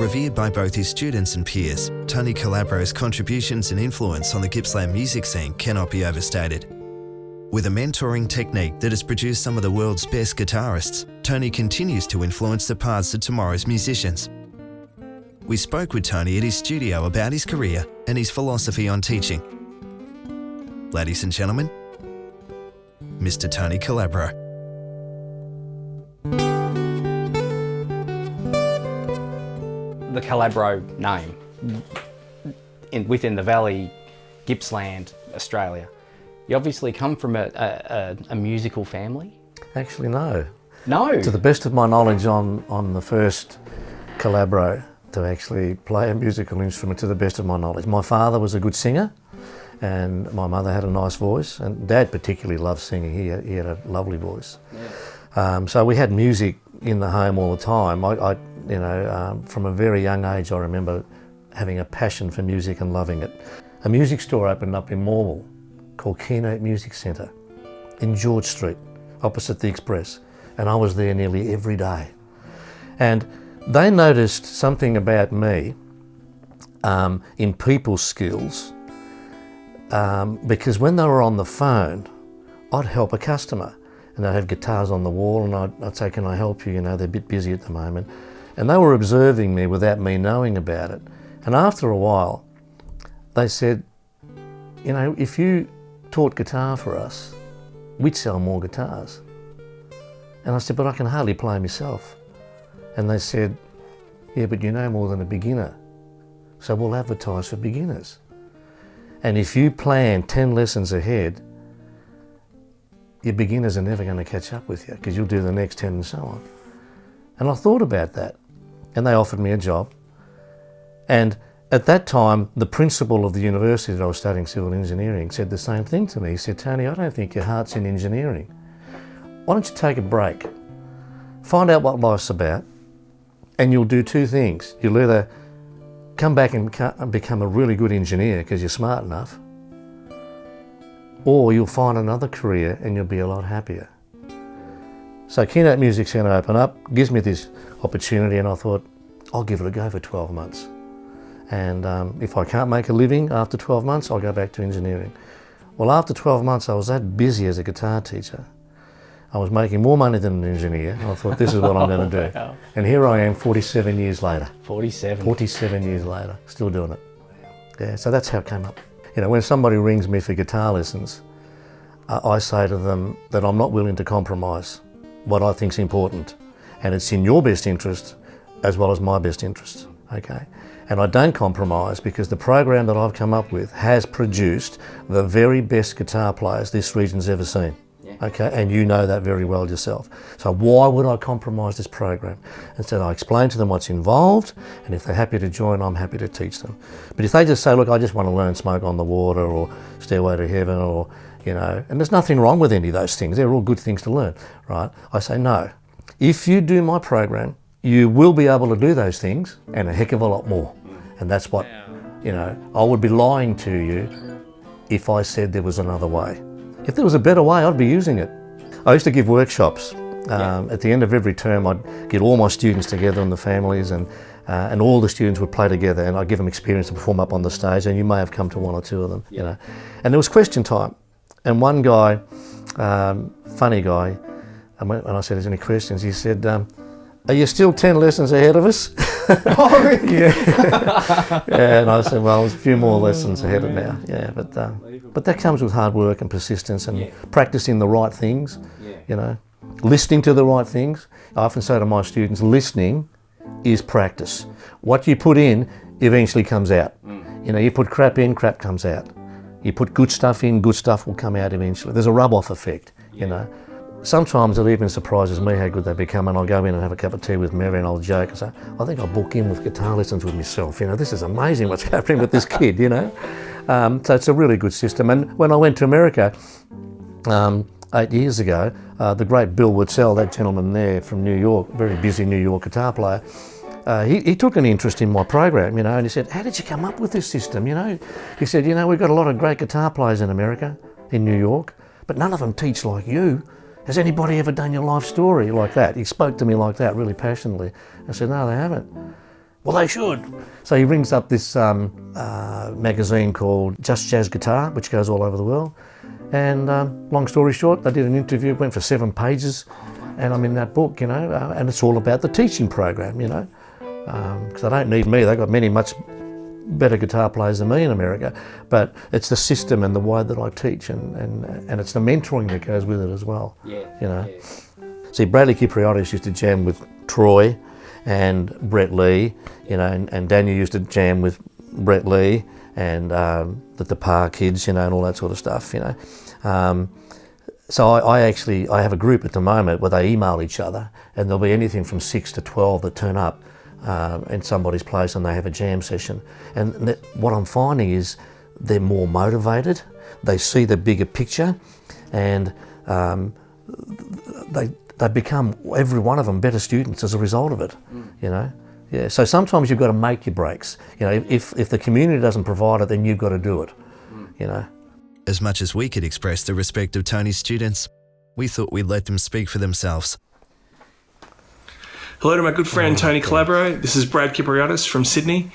Revered by both his students and peers, Tony Calabro's contributions and influence on the Gippsland music scene cannot be overstated. With a mentoring technique that has produced some of the world's best guitarists, Tony continues to influence the paths of tomorrow's musicians. We spoke with Tony at his studio about his career and his philosophy on teaching. Ladies and gentlemen, Mr. Tony Calabro. The Calabro name, within the Valley, Gippsland, Australia. You obviously come from a musical family? Actually, no. No? To the best of my knowledge, I'm the first Calabro to actually play a musical instrument, to the best of my knowledge. My father was a good singer, and my mother had a nice voice, and Dad particularly loved singing. He had a lovely voice. Yeah. So we had music in the home all the time. From a very young age, I remember having a passion for music and loving it. A music store opened up in Morwell called Keynote Music Centre in George Street, opposite the Express, and I was there nearly every day. And they noticed something about me in people's skills, because when they were on the phone, I'd help a customer, and they'd have guitars on the wall, and I'd say, "Can I help you? You know, they're a bit busy at the moment." And they were observing me without me knowing about it. And after a while, they said, "You know, if you taught guitar for us, we'd sell more guitars." And I said, "But I can hardly play myself." And they said, "Yeah, but you know more than a beginner, so we'll advertise for beginners. And if you plan 10 lessons ahead, your beginners are never going to catch up with you, because you'll do the next 10 and so on." And I thought about that, and they offered me a job. And at that time, the principal of the university that I was studying civil engineering said the same thing to me. He said, "Tony, I don't think your heart's in engineering. Why don't you take a break? Find out what life's about, and you'll do two things. You'll either come back and become a really good engineer because you're smart enough, or you'll find another career and you'll be a lot happier." So Keynote Music Centre opened up, gives me this opportunity, and I thought, I'll give it a go for 12 months. And if I can't make a living after 12 months, I'll go back to engineering. Well, after 12 months, I was that busy as a guitar teacher. I was making more money than an engineer. I thought, this is what I'm going to do. Wow. And here I am 47 years later. 47 years later, still doing it. Yeah, so that's how it came up. You know, when somebody rings me for guitar lessons, I say to them that I'm not willing to compromise what I think's important. And it's in your best interest as well as my best interest, okay? And I don't compromise, because the program that I've come up with has produced the very best guitar players this region's ever seen. Okay, and you know that very well yourself. So why would I compromise this program? Instead, I explain to them what's involved, and if they're happy to join, I'm happy to teach them. But if they just say, "Look, I just want to learn Smoke on the Water or Stairway to Heaven," or, you know, and there's nothing wrong with any of those things. They're all good things to learn, right? I say, no. If you do my program, you will be able to do those things and a heck of a lot more. And that's what, you know, I would be lying to you if I said there was another way. If there was a better way, I'd be using it. I used to give workshops. At the end of every term, I'd get all my students together and the families, and all the students would play together, and I'd give them experience to perform up on the stage, and you may have come to one or two of them, you know. And there was question time, and one guy, funny guy, and when I said, "Is there any questions?" he said, "Are you still 10 lessons ahead of us?" Oh, really? Yeah. Yeah, and I said, "Well, there's a few more lessons ahead of now." Yeah, but that comes with hard work and persistence and practicing the right things, you know, listening to the right things. I often say to my students, listening is practice. What you put in eventually comes out. You know, you put crap in, crap comes out. You put good stuff in, good stuff will come out eventually. There's a rub-off effect, you know. Sometimes it even surprises me how good they become, and I'll go in and have a cup of tea with Mary and I'll joke and say, "I think I'll book in with guitar lessons with myself. You know, this is amazing what's happening with this kid, you know." So it's a really good system. And when I went to America 8 years ago, the great Bill Wurtzell, that gentleman there from New York, very busy New York guitar player, he took an interest in my program, you know, and he said, "How did you come up with this system?" You know, he said, "You know, we've got a lot of great guitar players in America, in New York, but none of them teach like you. Has anybody ever done your life story like that?" He spoke to me like that, really passionately. I said, "No, they haven't." Well, they should. So he rings up this magazine called Just Jazz Guitar, which goes all over the world. And long story short, they did an interview, went for 7 pages, and I'm in that book, you know, and it's all about the teaching program, you know, because they don't need me. They've got many much better guitar players than me in America, but it's the system and the way that I teach, and it's the mentoring that goes with it as well, you know. See, Bradley Kipriotis used to jam with Troy and Brett Lee, you know, and Daniel used to jam with Brett Lee and the Parr kids, you know, and all that sort of stuff, you know. So I have a group at the moment where they email each other, and there'll be anything from 6 to 12 that turn up in somebody's place and they have a jam session. And what I'm finding is they're more motivated, they see the bigger picture, and they become, every one of them, better students as a result of it, you know. Yeah, so sometimes you've got to make your breaks. You know, if the community doesn't provide it, then you've got to do it, you know. As much as we could express the respect of Tony's students, we thought we'd let them speak for themselves. Hello to my good friend Tony Calabro. This is Brad Kipriotis from Sydney.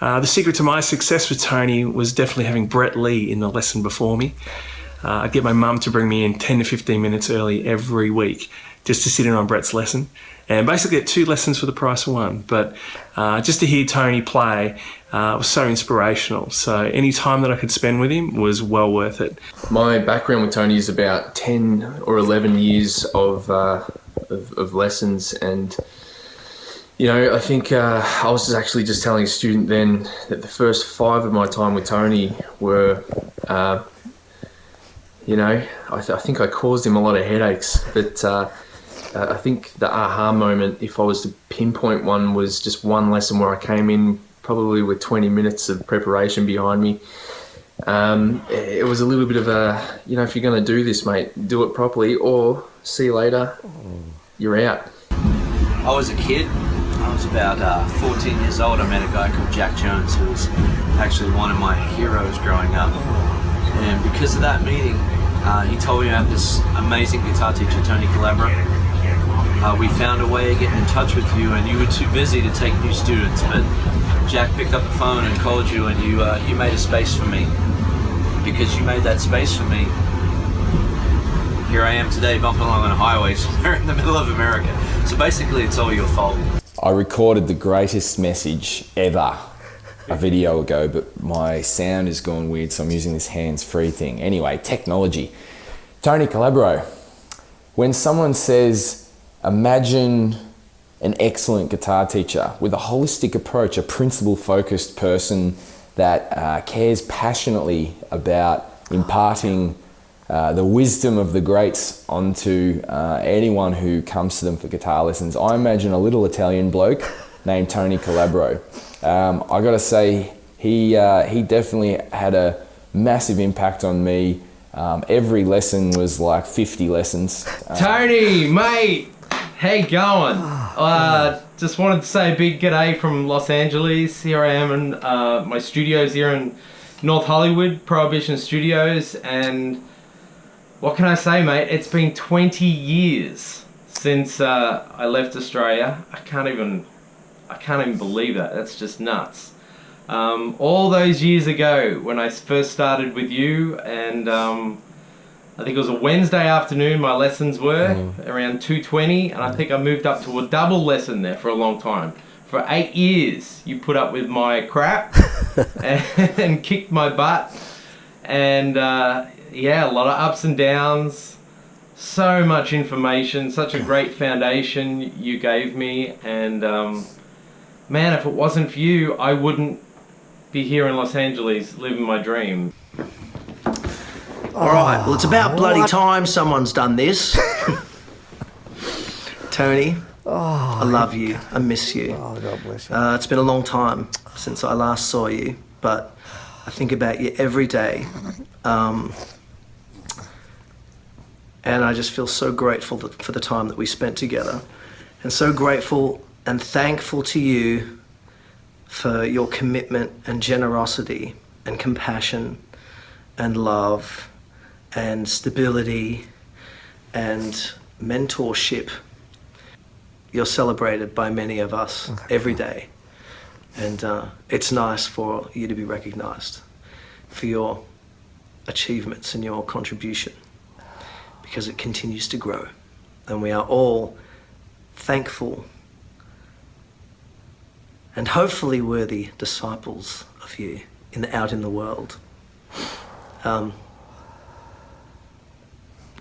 The secret to my success with Tony was definitely having Brett Lee in the lesson before me. I'd get my mum to bring me in 10 to 15 minutes early every week just to sit in on Brett's lesson, and basically get 2 lessons for the price of 1. But just to hear Tony play was so inspirational. So any time that I could spend with him was well worth it. My background with Tony is about 10 or 11 years of lessons, and you know, I think I was actually just telling a student then that the first 5 of my time with Tony were, you know, I think I caused him a lot of headaches, but I think the aha moment, if I was to pinpoint one, was just one lesson where I came in probably with 20 minutes of preparation behind me. It was a little bit of a, you know, if you're going to do this, mate, do it properly, or see you later, you're out. I was a kid. I was about 14 years old. I met a guy called Jack Jones, who was actually one of my heroes growing up. And because of that meeting, he told me about this amazing guitar teacher, Tony Calabro. We found a way of getting in touch with you, and you were too busy to take new students, but Jack picked up the phone and called you, and you made a space for me. Because you made that space for me, here I am today bumping along on a highway somewhere in the middle of America. So basically it's all your fault. I recorded the greatest message ever a video ago, but my sound is gone weird, so I'm using this hands-free thing. Anyway, technology. Tony Calabro, when someone says, imagine an excellent guitar teacher with a holistic approach, a principle-focused person that cares passionately about imparting the wisdom of the greats onto anyone who comes to them for guitar lessons. I imagine a little Italian bloke named Tony Calabro. I gotta say, he definitely had a massive impact on me. Every lesson was like 50 lessons. Tony, mate, how you going? Just wanted to say a big g'day from Los Angeles. Here I am in my studios here in North Hollywood, Prohibition Studios, and what can I say, mate? It's been 20 years since I left Australia. I can't even believe that. That's just nuts. All those years ago when I first started with you, and I think it was a Wednesday afternoon my lessons were, around 2:20, and I think I moved up to a double lesson there for a long time. For 8 years you put up with my crap and kicked my butt, and yeah, a lot of ups and downs, so much information, such a great foundation you gave me, and man, if it wasn't for you, I wouldn't be here in Los Angeles living my dream. All right, well, it's about bloody time someone's done this. Tony, I love you. I miss you. Oh, God bless you. It's been a long time since I last saw you, but I think about you every day. And I just feel so grateful for the time that we spent together, and so grateful and thankful to you for your commitment and generosity and compassion and love and stability and mentorship. You're celebrated by many of us every day. And it's nice for you to be recognised for your achievements and your contribution, because it continues to grow. And we are all thankful and hopefully worthy disciples of you out in the world.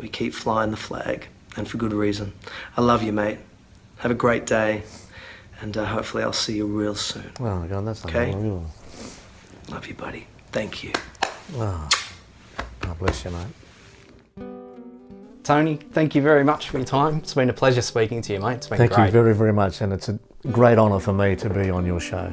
We keep flying the flag, and for good reason. I love you, mate. Have a great day, and hopefully I'll see you real soon. Oh my God, that's Okay? unbelievable. Love you, buddy. Thank you. Oh, God bless you, mate. Tony, thank you very much for your time. It's been a pleasure speaking to you, mate. It's been Thank great. you very, very much, and it's a great honour for me to be on your show.